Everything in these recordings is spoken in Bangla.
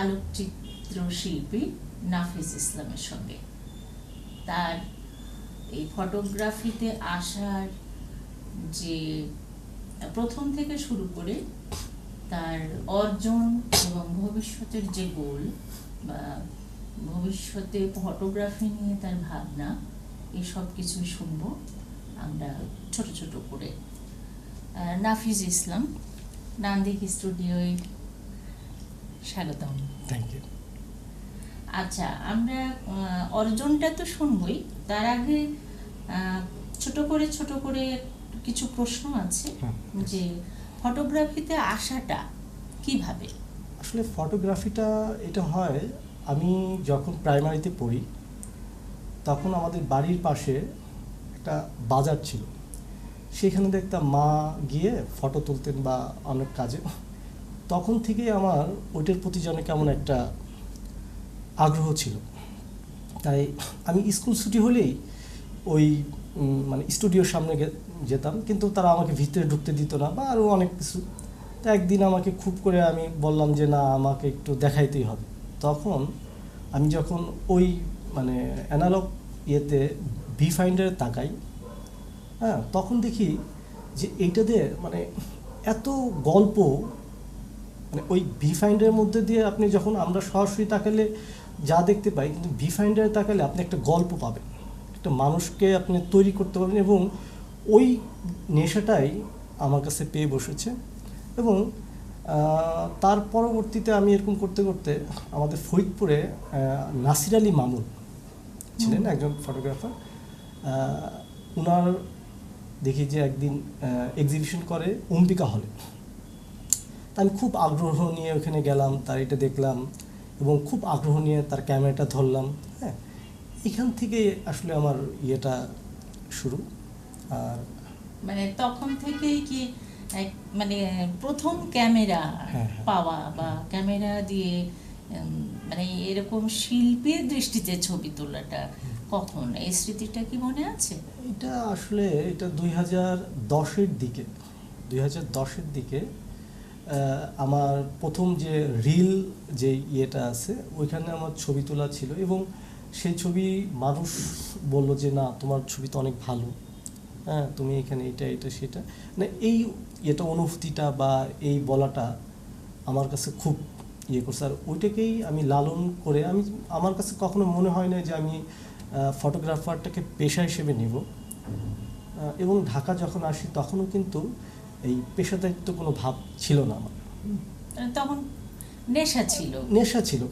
আলোকচিত্র শিল্পী নাফিজ ইসলামের সঙ্গে। তার এই ফটোগ্রাফিতে আসার যে প্রথম থেকে শুরু করে তার অর্জন এবং ভবিষ্যতের যে গোল বা ভবিষ্যতে ফটোগ্রাফি নিয়ে তার ভাবনা, এসব কিছুই শুনবো আমরা ছোট ছোট করে। নাফিজ ইসলাম, নান্দিক স্টুডিওয় স্বাগতম। Thank you. আচ্ছা, আমরা অর্জনটা তো শুনবই, তার আগে ছোট করে কিছু প্রশ্ন আছে। যে ফটোগ্রাফিতে আসাটা কিভাবে? আসলে ফটোগ্রাফিটা এটা হয়, আমি যখন প্রাইমারিতে পড়ি তখন আমাদের বাড়ির পাশে একটা বাজার ছিল, সেখানে দেখতাম মা গিয়ে ফটো তুলতেন বা অনেক কাজে। তখন থেকেই আমার ওইটার প্রতি যেন কেমন একটা আগ্রহ ছিল। তাই আমি স্কুল ছুটি হলেই ওই মানে স্টুডিওর সামনে যেতাম, কিন্তু তারা আমাকে ভিতরে ঢুকতে দিত না বা আরও অনেক কিছু। তা একদিন আমাকে খুব করে আমি বললাম যে না, আমাকে একটু দেখাইতেই হবে। তখন আমি যখন ওই মানে অ্যানালগ ইয়েতে ভি ফাইন্ডারে তাকাই, হ্যাঁ, তখন দেখি যে এইটাতে মানে এত গল্প, মানে ওই ভি ফাইন্ডারের মধ্যে দিয়ে আপনি যখন আমরা সরাসরি তাকালে যা দেখতে পাই, কিন্তু ভি ফাইন্ডারে তাকালে আপনি একটা গল্প পাবেন, একটা মানুষকে আপনি তৈরি করতে পারবেন। এবং ওই নেশাটাই আমার কাছে পেয়ে বসেছে। এবং তার পরবর্তীতে আমি এরকম করতে করতে আমাদের ফরিদপুরে নাসির আলী মামুন ছিলেন একজন ফটোগ্রাফার। ওনার দেখি যে একদিন এক্সিবিশন করে অম্বিকা হলে। তা আমি খুব আগ্রহ নিয়ে ওখানে গেলাম, তার এটা দেখলাম এবং খুব আগ্রহ নিয়ে তার ক্যামেরাটা ধরলাম। হ্যাঁ, এখান থেকে আসলে আমার ইয়েটা শুরু। আর মানে তখন থেকেই কি মানে প্রথম ক্যামেরা পাওয়া বা ক্যামেরা দিয়ে মানে এরকম শিল্পীর দৃষ্টিতে ছবি তোলাটা কখন, এই স্মৃতিটা কি মনে আছে? এটা আসলে এটা 2010-এর দিকে আমার প্রথম যে রিল যে ইয়েটা আছে ওইখানে আমার ছবি তোলা ছিল। এবং সেই ছবি মানুষ বলল যে না, তোমার ছবি তো অনেক ভালো, হ্যাঁ, তুমি এখানে এটা সেটা, মানে এই এটা অনুভূতিটা বা এই বলাটা আমার কাছে খুব ইয়ে করছে। আর ওইটাকেই আমি লালন করে, আমার কাছে কখনো মনে হয় না যে আমি ফটোগ্রাফারটাকে পেশা হিসেবে নিব। এবং ঢাকা যখন আসি তখনও কিন্তু এই পেশাদারিত্ব কোনো ভাব ছিল না আমার, তখন নেশা ছিল।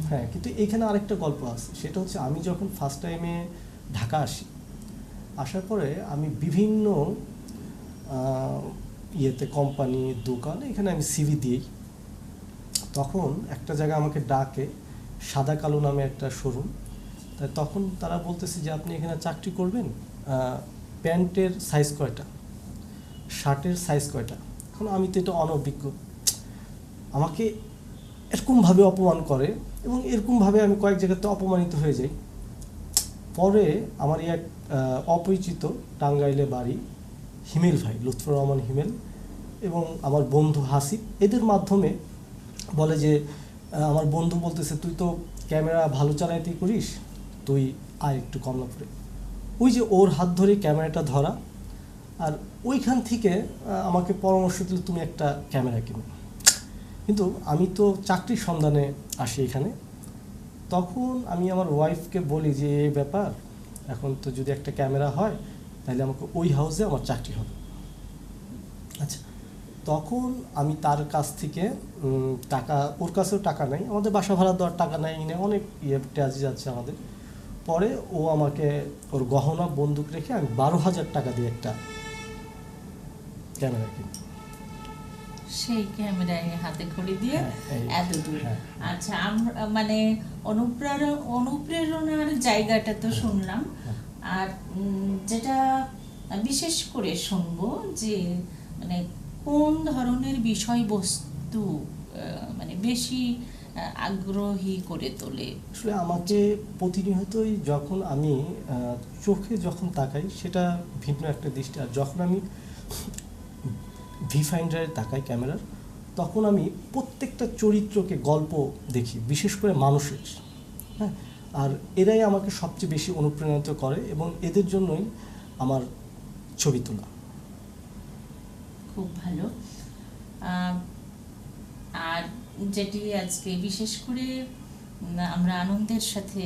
হ্যাঁ, কিন্তু এখানে আরেকটা গল্প আছে, সেটা হচ্ছে আমি যখন ফার্স্ট টাইমে ঢাকা আসার পরে আমি বিভিন্ন ইয়েতে কোম্পানি, দোকান, এখানে আমি সিভি দিই। তখন একটা জায়গায় আমাকে ডাকে, সাদা কালো নামে একটা শোরুম। তাই তখন তারা বলতেছে যে আপনি এখানে চাকরি করবেন, প্যান্টের সাইজ কয়টা, শার্টের সাইজ কয়টা। এখন আমি তো এটা অনভিজ্ঞ, আমাকে এরকমভাবে অপমান করে এবং এরকমভাবে আমি কয়েক জায়গাতে অপমানিত হয়ে যাই। পরে আমার এক অপরিচিত টাঙ্গাইলে বাড়ি হিমেল ভাই, লুৎফর রহমান হিমেল, এবং আমার বন্ধু হাসিব, এদের মাধ্যমে বলে যে আমার বন্ধু বলতেছে তুই তো ক্যামেরা ভালো চালাইতেই করিস, তুই আয় একটু কমলাপুরে। ওই যে ওর হাত ধরে ক্যামেরাটা ধরা, আর ওইখান থেকে আমাকে পরামর্শ দিল তুমি একটা ক্যামেরা কিনো। কিন্তু আমি তো চাকরির সন্ধানে আসি এখানে। তখন আমি আমার ওয়াইফকে বলি যে এই ব্যাপার, এখন তো যদি একটা ক্যামেরা হয় তাহলে আমাকে ওই হাউসে আমার চাকরি হবে। আচ্ছা, তখন আমি তার কাছ থেকে টাকা, ওর কাছেও টাকা নেই, আমাদের বাসা ভাড়া দেওয়ার টাকা নেই, অনেক ট্যাজি যাচ্ছে আমাদের। পরে ও আমাকে ওর গহনা বন্দুক রেখে আমি 12,000 টাকা দিয়ে একটা ক্যামেরা কিনি। সেই ক্যামেরায় হাতে খড়ি দিয়ে এত দূর। আচ্ছা, আমরা মানে অনুপ্রেরণার জায়গাটা তো শুনলাম, আর যেটা বিশেষ করে শুনবো যে মানে কোন ধরনের বিষয়বস্তু মানে বেশি আগ্রহী করে তোলে? আসলে আমাকে প্রতিনিয়তই যখন আমি চোখে যখন তাকাই সেটা ভিন্ন একটা দৃষ্টি, আর যখন আমি ভি ফাইন্ডারে তাকাই ক্যামেরার, তখন আমি প্রত্যেকটা চরিত্রকে গল্প দেখি, বিশেষ করে মানুষের। হ্যাঁ, আর এরাই আমাকে সবচেয়ে বেশি অনুপ্রাণিত করে এবং এদের জন্যই আমার ছবি তোলা। খুব ভালো। আর যেটি আজকে বিশেষ করে আমরা আনন্দের সাথে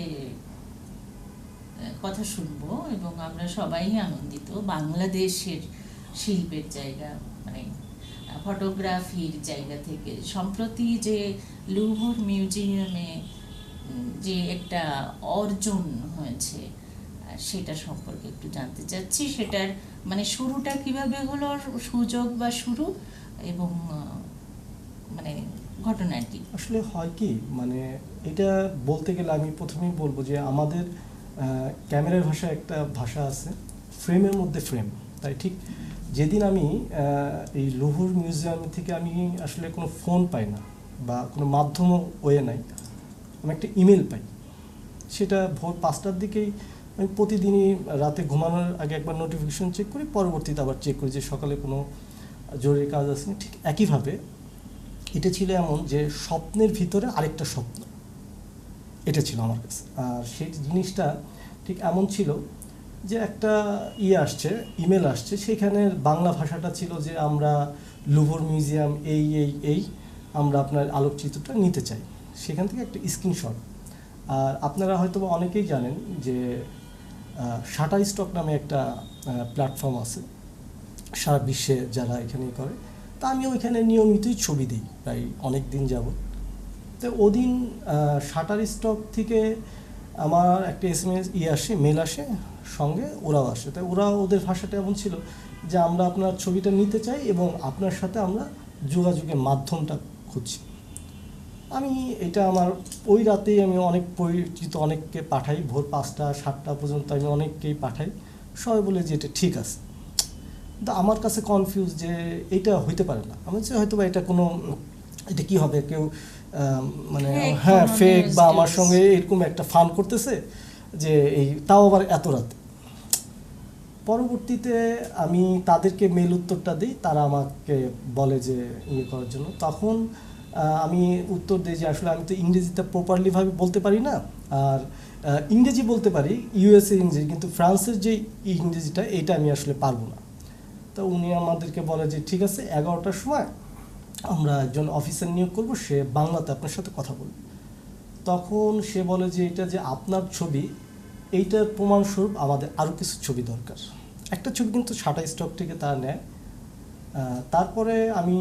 কথা শুনবো এবং আমরা সবাই আনন্দিত, বাংলাদেশের শিল্পের জায়গা মানে ফটোগ্রাফির জায়গা থেকে সম্প্রতি যে লুভর মিউজিয়ামে যে একটা অর্জন হয়েছে সেটা সম্পর্কে একটু জানতে চাচ্ছি। সেটার মানে শুরুটা কিভাবে হলো, সুযোগ বা শুরু এবং মানে ঘটনা কি? আসলে হয় কি, মানে এটা বলতে গেলে আমি প্রথমেই বলবো যে আমাদের ক্যামেরার ভাষায় একটা ভাষা আছে, ফ্রেমের মধ্যে ফ্রেম। তাই ঠিক যেদিন আমি এই লুভর মিউজিয়াম থেকে আমি আসলে কোনো ফোন পাই না বা কোনো মাধ্যমও ওয়ে নাই, আমি একটা ইমেল পাই। সেটা ভোর 5টার দিকেই। আমি প্রতিদিনই রাতে ঘুমানোর আগে একবার নোটিফিকেশন চেক করি, পরবর্তীতে আবার চেক করি যে সকালে কোনো জরুরি কাজ আছে। ঠিক একইভাবে এটা ছিল এমন যে স্বপ্নের ভিতরে আরেকটা স্বপ্ন, এটা ছিল আমার কাছে। আর সেই জিনিসটা ঠিক এমন ছিল যে একটা আসছে, ইমেল আসছে, সেখানে বাংলা ভাষাটা ছিল যে আমরা লুভর মিউজিয়াম এই আমরা আপনার আলোকচিত্রটা নিতে চাই। সেখান থেকে একটা স্ক্রিনশট। আর আপনারা হয়তো অনেকেই জানেন যে শাটারস্টক নামে একটা প্ল্যাটফর্ম আছে সারা বিশ্বে যারা এখানে করে। তা আমি ওইখানে নিয়মিতই ছবি দিই প্রায় অনেক দিন যাবত। তো ওদিন শাটারস্টক থেকে আমার একটা SMS আসে, মেল আসে, সঙ্গে ওরাও আসে। তাই ওরা ওদের ভাষাটা এমন ছিল যে আমরা আপনার ছবিটা নিতে চাই এবং আপনার সাথে আমরা যোগাযোগের মাধ্যমটা খুঁজছি। আমি এটা আমার ওই রাতেই আমি অনেক পরিচিত অনেককে পাঠাই, ভোর 5টা 7টা পর্যন্ত আমি অনেককেই পাঠাই। সবাই বলে যে এটা ঠিক আছে। কিন্তু আমার কাছে কনফিউজ যে এটা হইতে পারে না। আমি হচ্ছে হয়তো বা এটা কোনো, এটা কি হবে, কেউ মানে হ্যাঁ ফেক বা আমার সঙ্গে এরকম একটা ফান করতেছে যে এই, তাও আবার এত রাতে। পরবর্তীতে আমি তাদেরকে মেল উত্তরটা দিই, তারা আমাকে বলে যে ইয়ে করার জন্য। তখন আমি উত্তর দিই যে আসলে আমি তো ইংরেজিটা প্রপারলিভাবে বলতে পারি না, আর ইংরেজি বলতে পারি USA ইংরেজি, কিন্তু ফ্রান্সের যে ইংরেজিটা এটা আমি আসলে পারবো না। তো উনি আমাদেরকে বলে যে ঠিক আছে 11টার সময় আমরা একজন অফিসার নিয়োগ করব, সে বাংলাতে আপনার সাথে কথা বলবে। তখন সে বলে যে এটা যে আপনার ছবি, এইটার প্রমাণস্বরূপ আমাদের আরও কিছু ছবি দরকার। একটা ছবি কিন্তু শাটারস্টক থেকে তারা নেয়। তারপরে আমি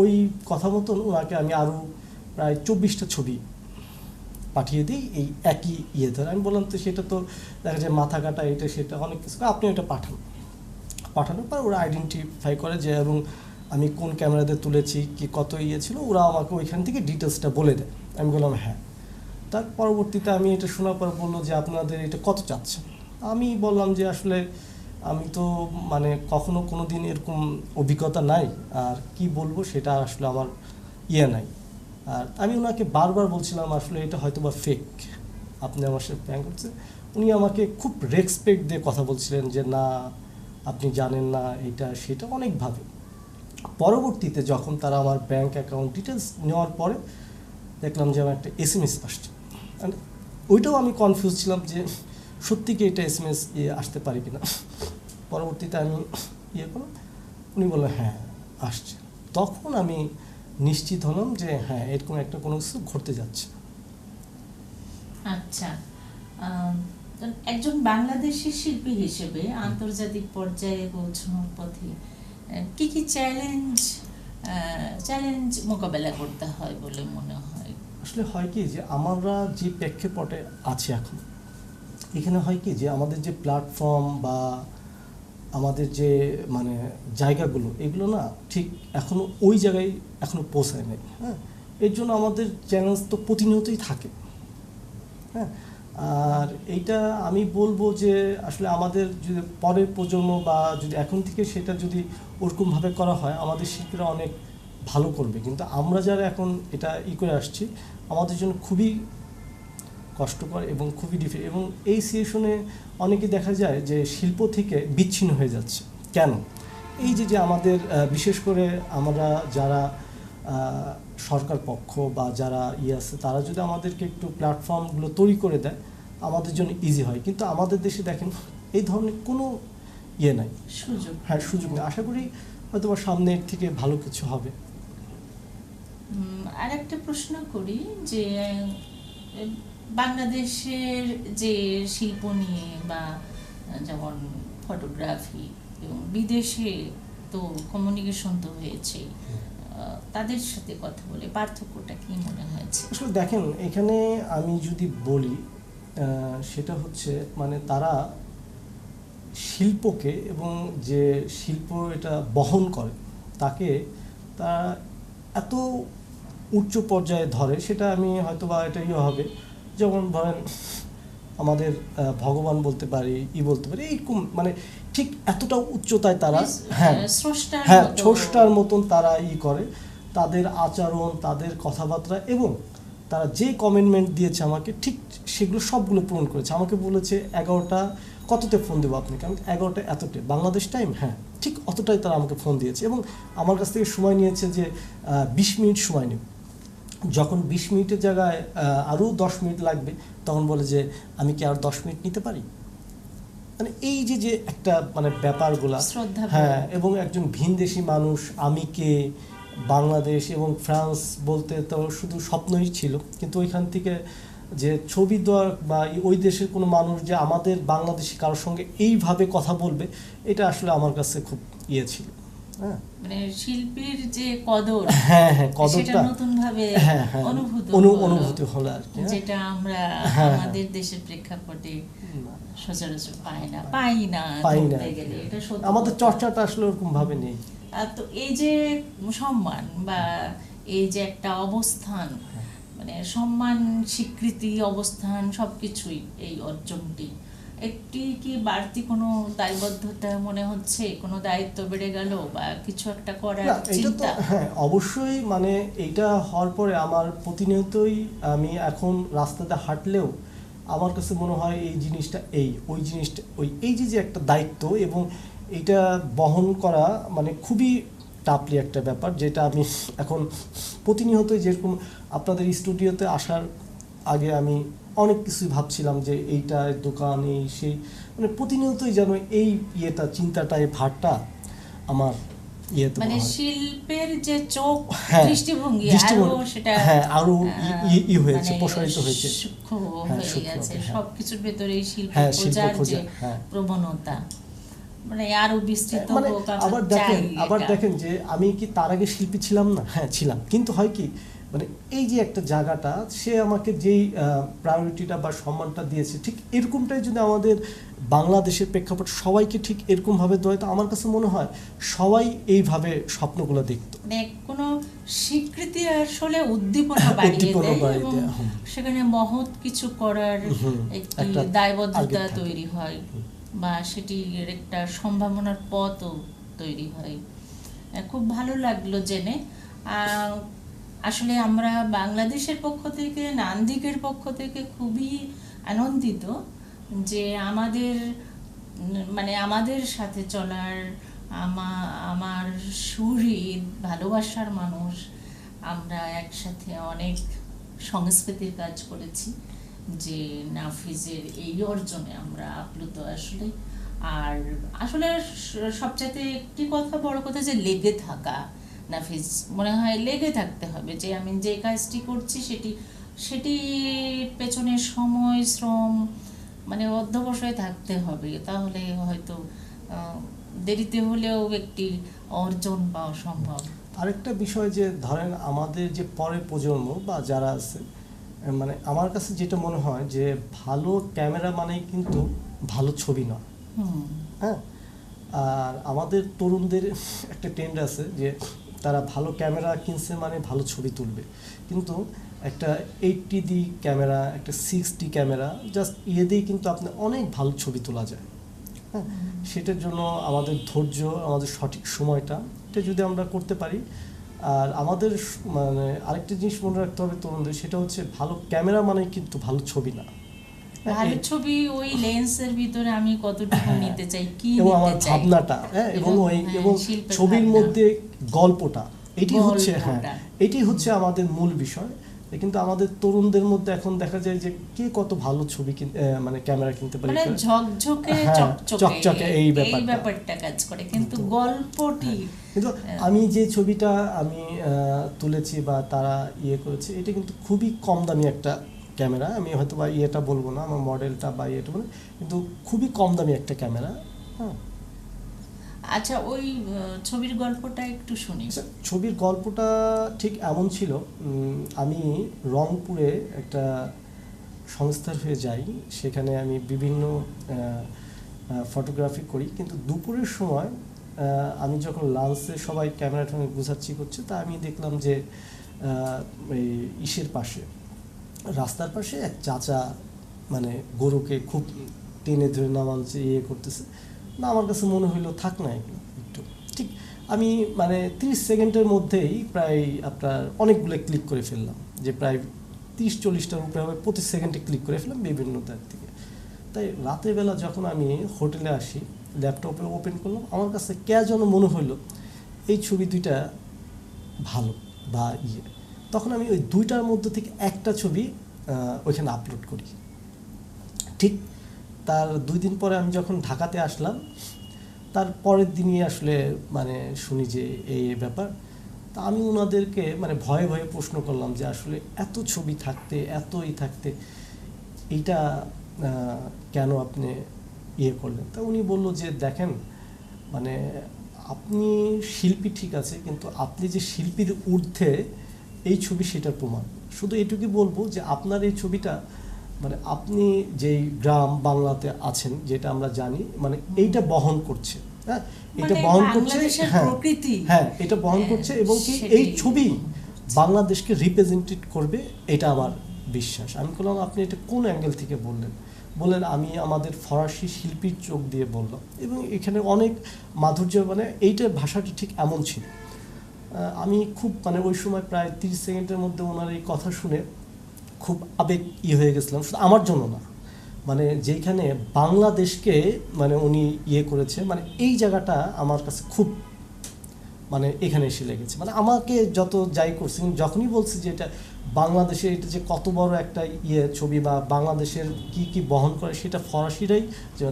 ওই কথা মতন ওনাকে আমি আরও প্রায় 24টা ছবি পাঠিয়ে দিই এই একই ইয়েতে। আমি বললাম তো সেটা তো দেখা যায় মাথা কাটা, এটা সেটা অনেক কিছু, আপনি ওটা পাঠানোর পর ওরা আইডেন্টিফাই করে যে এবং আমি কোন ক্যামেরাতে তুলেছি, কি কত ছিল, ওরা আমাকে ওইখান থেকে ডিটেলসটা বলে দেয়। আমি বললাম হ্যাঁ। তার পরবর্তীতে আমি এটা শোনার পর বললো যে আপনাদের এটা কত চাচ্ছেন। আমি বললাম যে আসলে আমি তো মানে কখনো কোনো দিন এরকম অভিজ্ঞতা নাই, আর কি বলবো সেটা আসলে আমার নাই। আর আমি ওনাকে বারবার বলছিলাম আসলে এটা হয়তো বা ফেক, আপনি আমার সাথে প্র্যাঙ্ক করছেন। উনি আমাকে খুব রেসপেক্ট দিয়ে কথা বলছিলেন যে না আপনি জানেন না এটা সেটা অনেকভাবে। পরবর্তীতে যখন তারা আমার ব্যাংক অ্যাকাউন্ট ডিটেলস নেওয়ার পরে দেখলাম যে আমার একটা SMS আসছে। ওইটাও আমি কনফিউজ ছিলাম যে সত্যি কি এটা SMS আসতে পারে কিনা। পরবর্তীতে আমি করলাম, উনি বললেন হ্যাঁ আসছে। তখন আমি নিশ্চিত হলাম যে হ্যাঁ এরকম একটা কোনো কিছু ঘটতে যাচ্ছে। আচ্ছা, একজন বাংলাদেশি শিল্পী হিসেবে আন্তর্জাতিক পর্যায়ে পৌঁছানোর পথে কি কি চ্যালেঞ্জ মোকাবেলা করতে হয় বলে মনে হয়? আসলে হয় কি যে আমরা যে প্রেক্ষাপটে আছি এখন, এখানে হয় কি যে আমাদের যে প্ল্যাটফর্ম বা আমাদের যে মানে জায়গাগুলো, এগুলো না ঠিক এখনও ওই জায়গায় এখনও পৌঁছায় নাই। হ্যাঁ, এর জন্য আমাদের চ্যালেঞ্জ তো প্রতিনিয়তই থাকে। হ্যাঁ, আর এইটা আমি বলবো যে আসলে আমাদের যদি পরের প্রজন্ম বা যদি এখন থেকে সেটা যদি ওরকমভাবে করা হয়, আমাদের শিল্পীরা অনেক ভালো করবে। কিন্তু আমরা যারা এখন এটা করে আসছি, আমাদের জন্য খুবই কষ্টকর এবং খুবই ডিফিকাল্ট। এবং এই সিচুয়েশনে অনেকে দেখা যায় যে শিল্প থেকে বিচ্ছিন্ন হয়ে যাচ্ছে। কেন? এই যে আমাদের বিশেষ করে আমরা যারা সরকার পক্ষ বা যারা আছে তারা যদি আমাদেরকে একটু প্ল্যাটফর্মগুলো তৈরি করে দেয় আমাদের জন্য ইজি হয়, কিন্তু আমাদের দেশে দেখেন এই ধরনের কোনো নাই, সুযোগ নেই। আশা করি হয়তো বা সামনের থেকে ভালো কিছু হবে। আর একটা প্রশ্ন করি যে বাংলাদেশের যে শিল্প নিয়ে বা যেমন ফটোগ্রাফি এবং বিদেশে তো কমিউনিকেশন তো হয়েছে, তাদের সাথে কথা বলে পার্থক্যটা কি মনে হয়েছে? আসলে দেখেন এখানে আমি যদি বলি সেটা হচ্ছে মানে তারা শিল্পকে এবং যে শিল্প এটা বহন করে তাকে তারা এত উচ্চ পর্যায়ে ধরে, সেটা আমি হয়তো বা এটা হবে যেমন ধরেন আমাদের ভগবান বলতে পারি, বলতে পারি এইরকম, মানে ঠিক এতটা উচ্চতায় তারা স্রষ্টার মতন তারা করে, তাদের আচরণ, তাদের কথাবার্তা এবং তারা যে কমিটমেন্ট দিয়েছে আমাকে ঠিক সেগুলো সবগুলো পূরণ করেছে। আমাকে বলেছে 11টা কততে ফোন দেবো আপনাকে, আমি 11টা এতটা বাংলাদেশ টাইম, হ্যাঁ ঠিক অতটাই তারা আমাকে ফোন দিয়েছে এবং আমার কাছ থেকে সময় নিয়েছে যে 20 মিনিট সময় নেব। যখন 20 মিনিটের জায়গায় আরও 10 মিনিট লাগবে তখন বলে যে আমি কি আর 10 মিনিট নিতে পারি। মানে এই যে একটা মানে ব্যাপারগুলা, হ্যাঁ, এবং একজন ভিনদেশি মানুষ, আমি কে, বাংলাদেশ এবং ফ্রান্স বলতে তো শুধু স্বপ্নই ছিল, কিন্তু ওইখান থেকে যে ছবি দেওয়ার বা ওই দেশের কোনো মানুষ যে আমাদের বাংলাদেশি কারোর সঙ্গে এইভাবে কথা বলবে, এটা আসলে আমার কাছে খুব ছিল। হ্যাঁ, মানে শিল্পীর যে কদর, হ্যাঁ কদরটা নতুন ভাবে অনুভূতি হলো আর কি, যেটা আমরা আমাদের দেশের প্রেক্ষাপটে সচরাচর পাই না এটা সত্যি, আমাদের চর্চাটা আসলে ওরকম ভাবে নেই। তো এই যে সম্মান বা এই যে একটা অবস্থান, মানে সম্মান, স্বীকৃতি, অবস্থান সবকিছুই এই অর্জনটি একটি কি বাড়তি কোনো দায়বদ্ধতা মনে হচ্ছে, কোনো দায়িত্ব বেড়ে গেল বা কিছু একটা করার চিন্তা? হ্যাঁ অবশ্যই, মানে এইটা হওয়ার পরে আমার প্রতিনিয়তই আমি এখন রাস্তাতে হাঁটলেও আমার কাছে মনে হয় এই জিনিসটা ওই জিনিসটা এই যে একটা দায়িত্ব এবং এটা বহন করা মানে খুবই টাফলি একটা ব্যাপার, যেটা আমি এখন প্রতিনিয়তই, যেরকম আপনাদের স্টুডিওতে আসার আগে আমি অনেক কিছুই ভাবছিলাম যে এইটা দোকান এই সেই, মানে প্রতিনিয়তই যেন এই চিন্তাটা, এই ভারটা আমার মানে শিল্পের যে চোখ, দৃষ্টিভঙ্গি সেটা আরো হয়েছে, প্রসারিত হয়েছে, সূক্ষ্ম হয়ে গেছে সবকিছুর ভেতরেই শিল্প খোঁজার প্রবণতা, মানে আরো বিস্তৃত হোক। আবার দেখেন যে আমি কি তার আগে শিল্পী ছিলাম না? হ্যাঁ ছিলাম, কিন্তু হয় কি মানে এই যে একটা জায়গাটা সে আমাকে যেই প্রায়োরিটিটা বা সম্মানটা দিয়েছে, ঠিক এরকমটাই যদি আমাদের বাংলাদেশের প্রেক্ষাপট সবাইকে ঠিক এরকমভাবে দেয়, তো আমার কাছে মনে হয় সবাই এইভাবে স্বপ্নগুলো দেখত। মানে কোনো স্বীকৃতি আসলে উদ্দীপনা বাড়িয়ে দেয় এবং সেখানে মহৎ কিছু করার একটি দায়বদ্ধতা তৈরি হয় বা সেটির একটা সম্ভাবনার পথও তৈরি হয়। খুব ভালো লাগলো জেনে। আসলে আমরা বাংলাদেশের পক্ষ থেকে, নান্দিকের পক্ষ থেকে খুবই আনন্দিত যে আমাদের সাথে চলার আমার সুহৃদ, ভালোবাসার মানুষ, আমরা একসাথে অনেক সংস্কৃতির কাজ করেছি, যে নাফিজের এই অর্জনে আমরা আপ্লুত আসলে। আর আসলে সবচাইতে একটি কথা, বড় কথা, যে লেগে থাকা। নাফিজ মনে হয় লেগে থাকতে হবে, যে আমি যে কাজটি করছি সেটি পেছনে সময়, শ্রম, মানে অধ্যবসায় থাকতে হবে, তাহলে হয়তো দেরিতে হলেও একটি অর্জন পাওয়া সম্ভব। আরেকটা বিষয় যে ধরেন আমাদের যে পরের প্রজন্ম বা যারা আছে, মানে আমার কাছে যেটা মনে হয় যে ভালো ক্যামেরা মানেই কিন্তু ভালো ছবি নয়। হ্যাঁ, আর আমাদের তরুণদের একটা ট্রেন্ড আছে যে তারা ভালো ক্যামেরা কিনছে মানে ভালো ছবি তুলবে, কিন্তু একটা 80D ক্যামেরা, একটা 6D ক্যামেরা জাস্ট দিয়েই কিন্তু আপনি অনেক ভালো ছবি তোলা যায়। হ্যাঁ, সেটার জন্য আমাদের ধৈর্য, আমাদের সঠিক সময়টা, এটা যদি আমরা করতে পারি। আর আমাদের মানে আরেকটা জিনিস মনে রাখতে হবে তরুণদের, সেটা হচ্ছে ভালো ক্যামেরা মানে কিন্তু ভালো ছবি না। ভালো ছবি ওই লেন্সের ভিতরে আমি কতটুকু নিতে চাই, কি এবং আমার ভাবনাটা, এবং ছবির মধ্যে গল্পটা, এটি হচ্ছে এটাই হচ্ছে আমাদের মূল বিষয়। কিন্তু আমাদের তরুণদের মধ্যে এখন দেখা যায় যে কে কত ভালো ছবি মানে ক্যামেরা কিনতে পারে, মানে ঝকঝকে চকচকে এই ব্যাপারটা কাজ করে, কিন্তু গল্পটি কিন্তু আমি যে ছবিটা আমি তুলেছি বা তারা করেছে, এটা কিন্তু খুবই কম দামি একটা ক্যামেরা। আমি হয়তো বা ইয়েটা বলবো না, আমার মডেলটা বা ইয়েটা বলে, কিন্তু খুবই কম দামি একটা ক্যামেরা। হ্যাঁ, আচ্ছা, ওই ছবির গল্পটা একটু শুনি। ছবির গল্পটা ঠিক এমন ছিল, আমি রংপুরে একটা সংস্থার হয়ে যাই, সেখানে আমি বিভিন্ন ফটোগ্রাফি করি। কিন্তু দুপুরের সময় আমি যখন লাঞ্চে সবাই ক্যামেরাটা গুছাচ্ছি করছে, তা আমি দেখলাম যে এই ইসের পাশে, রাস্তার পাশে এক চাচা মানে গরুকে খুব টেনে ধরে নামাচ্ছে, করতেছে না। আমার কাছে মনে হইলো থাক না এগুলো একটু, ঠিক আমি মানে 30 সেকেন্ডের মধ্যেই প্রায় আপনার অনেকগুলো ক্লিক করে ফেললাম, যে প্রায় 30-40টার উপরে হবে, প্রতি সেকেন্ডে ক্লিক করে ফেললাম বিভিন্ন তার থেকে। তাই রাতের বেলা যখন আমি হোটেলে আসি, ল্যাপটপে ওপেন করলাম, আমার কাছে যেন মনে হইলো এই ছবি দুইটা ভালো বা তখন আমি ওই দুইটার মধ্যে থেকে একটা ছবি ওইখানে আপলোড করি। ঠিক তার 2 দিন পরে আমি যখন ঢাকাতে আসলাম, তার পরের দিনই আসলে মানে শুনি যে এই ব্যাপার। তা আমি ওনাদেরকে মানে ভয়ে ভয়ে প্রশ্ন করলাম যে আসলে এত ছবি থাকতে, এতই থাকতে এইটা কেন আপনি করলেন? তা উনি বললো যে দেখেন, মানে আপনি শিল্পী ঠিক আছে, কিন্তু আপনি যে শিল্পীর ঊর্ধ্বে এই ছবি সেটার প্রমাণ। শুধু এটুকুই বলবো যে আপনার এই ছবিটা মানে আপনি যেই গ্রাম বাংলাতে আছেন, যেটা আমরা জানি, মানে এইটা বহন করছে। হ্যাঁ, এটা বহন করছে, হ্যাঁ এটা বহন করছে, এবং কি এই ছবি বাংলাদেশকে রিপ্রেজেন্টেট করবে, এটা আমার বিশ্বাস। আমি বললাম আপনি এটা কোন অ্যাঙ্গেল থেকে বললেন? বললেন আমি আমাদের ফরাসি শিল্পীর চোখ দিয়ে বললাম, এবং এখানে অনেক মাধুর্য, মানে এইটার ভাষাটা ঠিক এমন ছিল। আমি খুব মানে ওই সময় প্রায় 30 সেকেন্ডের মধ্যে ওনার এই কথা শুনে খুব আবেগ হয়ে গেছিলাম, শুধু আমার জন্য না, মানে যেখানে বাংলাদেশকে মানে উনি করেছে, মানে এই জায়গাটা আমার কাছে খুব মানে এখানে এসে লেগেছে। মানে আমাকে যত যাই করছে, যখনই বলছি যে এটা বাংলাদেশের, এটা যে কত বড় একটা ছবি বা বাংলাদেশের কি কি বহন করে, সেটা ফরাসিরাই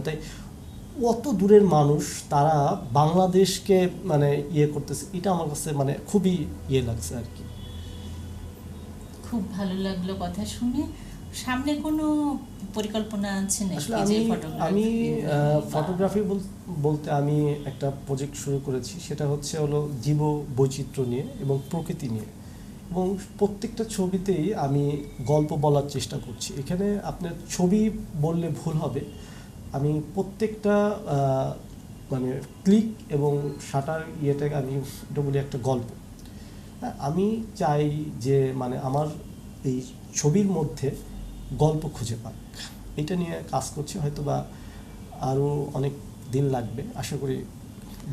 তাই অত দূরের মানুষ, তারা বাংলাদেশকে মানে করতেছে, এটা আমার কাছে মানে খুবই লাগছে আর কি। খুব ভালো লাগলো কথা শুনে। সামনে কোনো পরিকল্পনা আছে নাকি? আসলে আমি ফটোগ্রাফি বলতে আমি একটা প্রজেক্ট শুরু করেছি, সেটা হলো জীব বৈচিত্র্য নিয়ে এবং প্রকৃতি নিয়ে, এবং প্রত্যেকটা ছবিতেই আমি গল্প বলার চেষ্টা করছি। এখানে আপনার ছবি বললে ভুল হবে, আমি প্রত্যেকটা মানে ক্লিক এবং শাটার ইয়েটাকে আমি এটা বলি একটা গল্প। আমি চাই যে মানে আমার এই ছবির মধ্যে গল্প খুঁজে পাক, এটা নিয়ে কাজ করছি। হয়তো বা আরও অনেক দিন লাগবে, আশা করি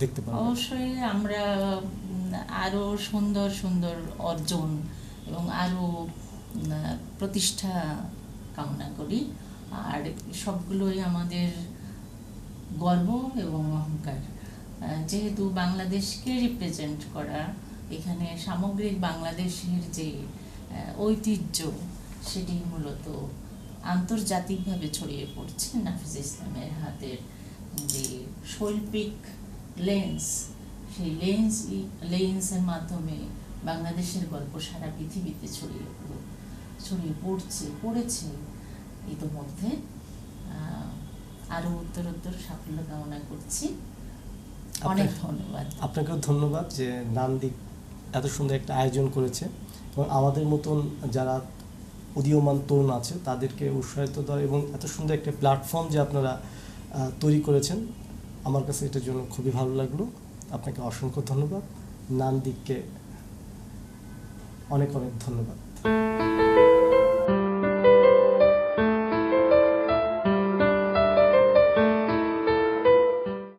দেখতে পাবো। অবশ্যই আমরা আরও সুন্দর সুন্দর অর্জন এবং আরও প্রতিষ্ঠা কামনা করি। আর সবগুলোই আমাদের গর্ব এবং অহংকার, যেহেতু বাংলাদেশকে রিপ্রেজেন্ট করা, এখানে সামগ্রিক বাংলাদেশের যে ঐতিহ্য, সেটি মূলত আন্তর্জাতিকভাবে ছড়িয়ে পড়ছে। নাফিজ ইসলামের হাতের যে শৈল্পিক লেন্স, সেই লেন্সের মাধ্যমে বাংলাদেশের গল্প সারা পৃথিবীতে ছড়িয়ে পড়েছে ইতোমধ্যে। আরও উত্তরোত্তর সাফল্য কামনা করছি। অনেক ধন্যবাদ। আপনাকেও ধন্যবাদ যে নান্দিক এত সুন্দর একটা আয়োজন করেছে, এবং আমাদের মতন যারা উদীয়মান তরুণ আছে তাদেরকে উৎসাহিত দেওয়া, এবং এত সুন্দর একটা প্ল্যাটফর্ম যে আপনারা তৈরি করেছেন, আমার কাছে এটার জন্য খুবই ভালো লাগলো। আপনাকে অসংখ্য ধন্যবাদ। নান্দিককে অনেক অনেক ধন্যবাদ।